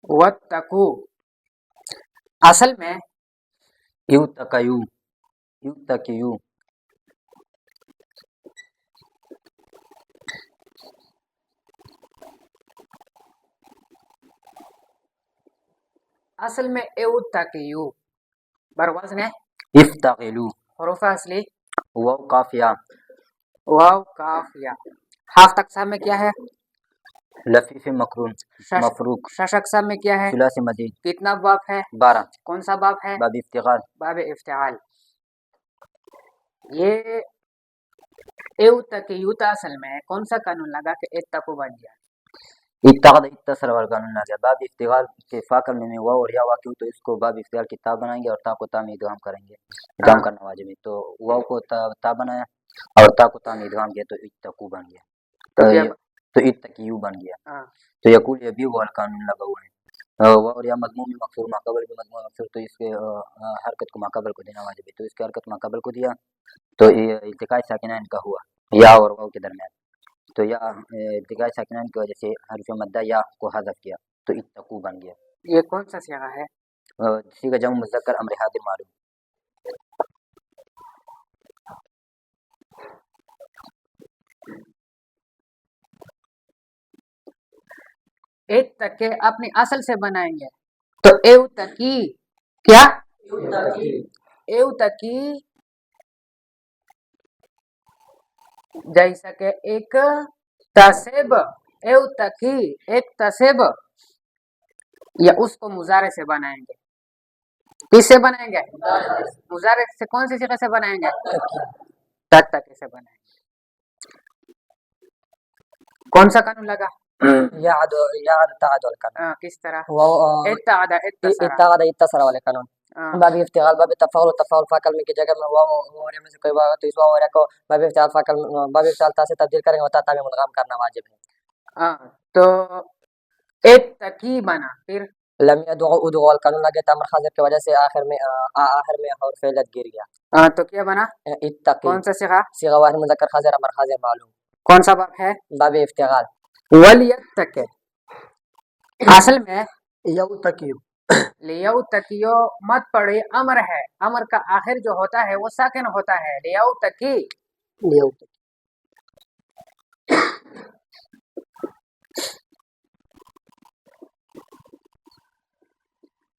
واتقو اصل میں you تکیو، you تکیو، اصل میں ایوتقیو بر وزن ہے افتقلو، حروف اصلی واو قافیہ، واو کافیہ. حاف اقسام میں کیا ہے؟ لفیف مقرون، مفروق، شش اقسام میں کیا ہے؟ ثلاثی مزید، کتنا باب ہے؟ 12، کون سا باب ہے؟ باب افتقال. باب افتعال. یہ ایوتقیوتا اصل میں کون سا قانون لگا کہ اتقو بن گیا؟ اتقاد اتصل والا قانون آ گیا. باب افتقال کے فاقل میں واو اور یا واقع تو اس کو باب افتقال کی تا بنائیں گے اور تا کو تا میں ادغام کریں گے. ادغام کرنا واجب ہے. تو واو کو تا بنایا اور تا کو تا میں ادغام کیا تو اتقو بن گیا. تو اتقیو بن گیا. تو یقول یہ بھی وہ قانون لگا ہوا ہے. اور یا مضمون میں مقصور ماقبل بھی مضمون مقصور تو اس کے حرکت کو ماقبل کو دینا واجب ہے. تو اس کے حرکت ماقبل کو دیا تو یہ التقاء ساکنین کا ہوا یا اور واو کے درمیان. تو یا التقاء ساکنین کی وجہ سے حرف مدہ یا کو حذف کیا تو اتقو بن گیا. یہ کون سا صیغہ ہے؟ صیغہ جمع مذکر امر حاضر معلوم. اتقی اپنی اصل سے بنائیں گے تو ایوتقی کیا؟ ایوتقی جیسا کہ ایک تصب، ایوتقی ایک تصب یا اس کو مضارع سے بنائیں گے. کس سے بنائیں گے؟ مضارع سے. کون سی صیغہ سے بنائیں گے؟ تک سے بنائیں گے. کون سا قانون لگا؟ یعد تعدل قانون. کس طرح؟ اتعد اتصل والے قانون. باب افتعال باب تفاعل تفاعل فاعل میں کی جگہ میں واو اور میں سے کوئی واو تو اس واو اور کو باب افتعال فاعل باب افتعال تا سے تبدیل کریں گے اور تا میں مدغام کرنا واجب ہے. تو اتقی بنا. پھر لم يدعو ادعو القانون لگے تامر حاضر کی وجہ سے آخر میں حرف علت گر گیا. تو کیا بنا؟ اتقی. کون سا صیغہ؟ صیغہ واحد مذکر حاضر امر حاضر معلوم. کون سا باب ہے؟ باب افتعال. ولیتقی اصل میں یوتقیو لیوتقیو مت پڑے امر ہے. امر کا آخر جو ہوتا ہے وہ ساکن ہوتا ہے. لیوتقی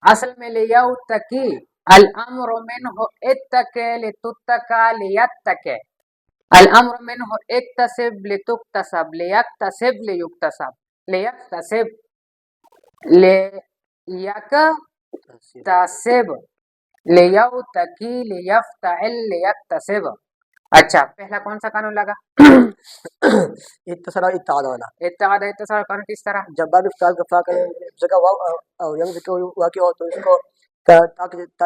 اصل میں لیوتقی الامر منہ اتقی لتتقى لیتقی. الامر منہ اکتسب لتکتسب لیکتسب لیکتسب لیکتسب لیکتسب لیوتقی لیفتعل لیکتسب. اچھا پہلا کون سا قانون لگا؟ اتصال اتعاد والا. اتعاد اتصال قانون کس طرح؟ جب باب افتعال کا فاعل جگہ واو او یا ذکر واقع ہو تو اس کو تا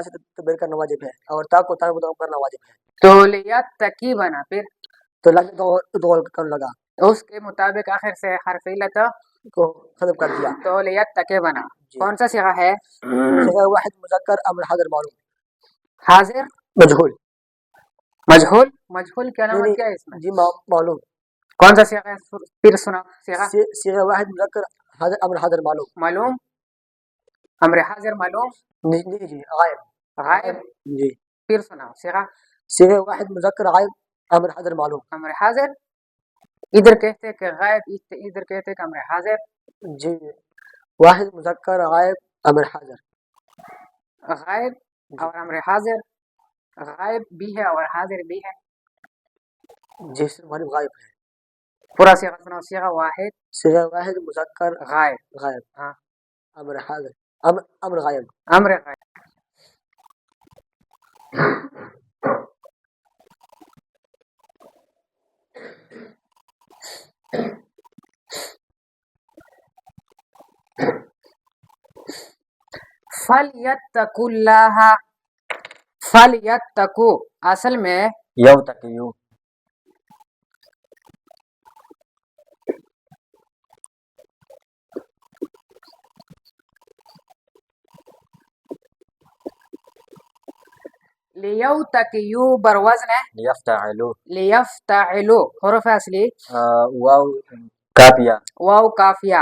سے تبدیل کرنا واجب ہے اور تا کو تا مدغم کرنا واجب ہے. تو لیتقی بنا. پھر تو لگ دو قانون لگا اس کے مطابق آخر سے حرف علت کو ختم کر دیا تو لیتقی بنا. کون سا صیغہ ہے؟ صیغہ واحد مذکر امر حاضر معلوم. حاضر مجہول. مجہول. مجہول کیا علامت کیا ہے اس میں؟ جی معلوم. کون سا صیغہ ہے؟ پھر سنا صیغہ. صیغہ واحد مذکر حاضر امر حاضر معلوم. معلوم امر حاضر معلوم. نہیں جی غائب. غائب جی. پھر سنا صیغہ. صیغہ واحد مذکر غائب امر حاضر معلوم. امر حاضر ادھر کہتے ہیں کہ غائب، ادھر کہتے ہیں کہ امر حاضر. جی واحد مذکر غائب امر حاضر. غائب اور امر حاضر. غائب بھی ہے اور حاضر بھی ہے. جی معلوم غائب ہے. پورا صیغہ سناؤ. صیغہ واحد. صیغہ واحد مذکر غائب. غائب. ہاں. امر حاضر امر غائب. امر غائب. فَلْيَتَّقُوا اللَّهَ. فَلْيَتَّقُوا اصل میں یوتقیو. لیوتقیو بر وزن ہے لیفتعلو. لیفتعلو. حروف اصلی واو کافیہ. واو کافیہ.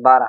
12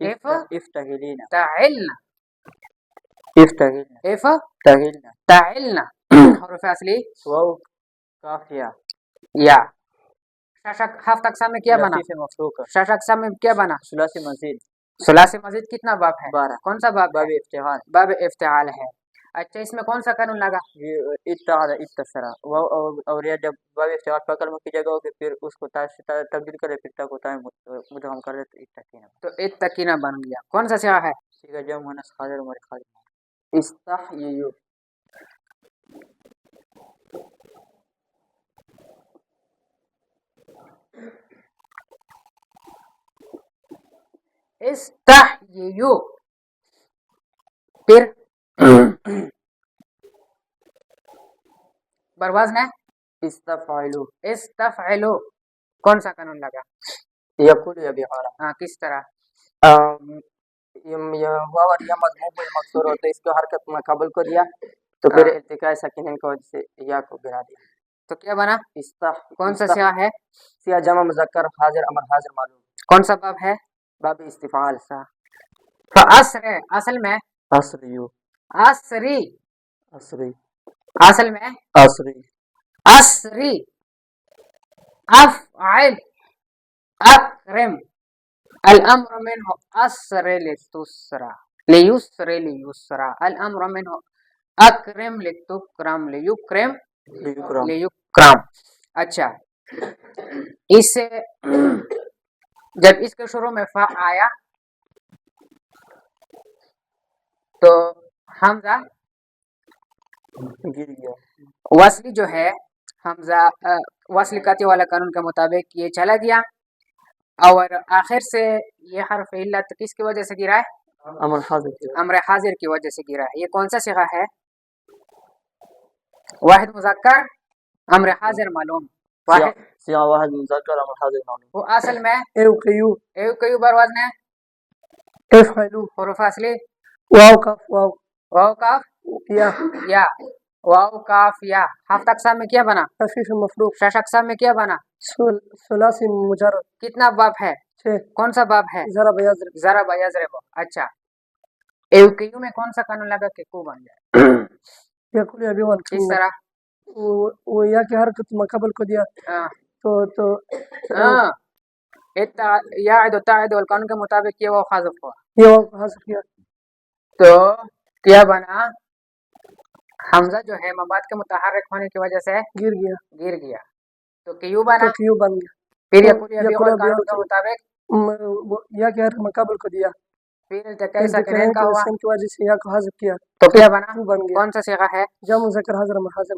افتعلنا تعلنا افتعلنا افتعلنا تعلنا حروف اصلی واو کاف یا یا ششک ہفت اقسام میں کیا بنا لطیف مفروقہ شش اقسام میں کیا بنا ثلاثی مزید ثلاثی مزید کتنا باب ہے 12 کون سا باب باب ہے افتعال باب افتعال ہے اچھا اس میں کون سا قانون لگا یہ اتحاد اتصرا واو اور یا جب باب افتعال پر کلمہ کی جگہ ہو کہ پھر اس کو تا سے تبدیل کرے پھر تا کو تا مدغم کر دے تو اتقینا تو اتقینا بن گیا کون سا صیغہ ہے صیغہ جمع مؤنث حاضر مؤنث خالد استحیوا استحیو پھر برواز نے استفعلوا استفعلو کون سا قانون لگا یقول یا بحارہ ہاں کس طرح واو اور یا مضموم کو مکسور ہوتا ہے اس کو حرکت میں قبل کو دیا تو پھر التقاء ساکنین کی وجہ سے یا کو گرا دیا تو کیا بنا استح کون سا صیغہ ہے صیغہ جمع مذکر حاضر امر حاضر معلوم کون سا باب ہے باب استفعال سا فاسر اصل میں اسریو اسری اسری اصل میں اسری اسری افعل اکرم الامر منه اسر لتسرى ليسر ليسرى الامر منه اکرم لتکرم لیکرم لیکرم اچھا اس سے جب اس کے شروع میں فا آیا تو حمزہ گر گیا وصلی جو ہے حمزہ وصل قطعی والا قانون کے مطابق یہ چلا گیا اور آخر سے یہ حرف علت کس کی وجہ سے گرا ہے امر حاضر کی وجہ سے گرا ہے یہ کون سا صیغہ ہے واحد مذکر امر حاضر معلوم واحد صیغہ واحد مذکر امر حاضر معلوم وہ اصل میں ایوقیو ایوقیو برواز نے افعلوا حروف اصلی واو کاف واو کاف یا واو کاف یا ہفت اقسام میں کیا بنا خفیف مفروق شش اقسام میں کیا بنا ثلاثی مجرد کتنا باب ہے 6 کون سا باب ہے ضرب یضرب ضرب یضرب اچھا ایوکیو میں کون سا قانون لگا کہ کو بن جائے یقول یا بیوان کس طرح وہ یا کی حرکت مقابل کو دیا تو یاعد و تاعد والقانون کے مطابق یہ وہ حذف ہوا یہ حذف کیا تو کیا بنا حمزہ جو ہے مباد کے متحرک ہونے کی وجہ سے گر گیا تو کیو بنا پھر یقول یا بیوان قانون کے مطابق یا کی حرکت مقابل کو دیا پھر التقاء ساکنین کا ہوا کی وجہ سے یا کو حذف کیا تو کیا بنا کون سا صیغہ ہے جمع مذکر حاضر امر حاضر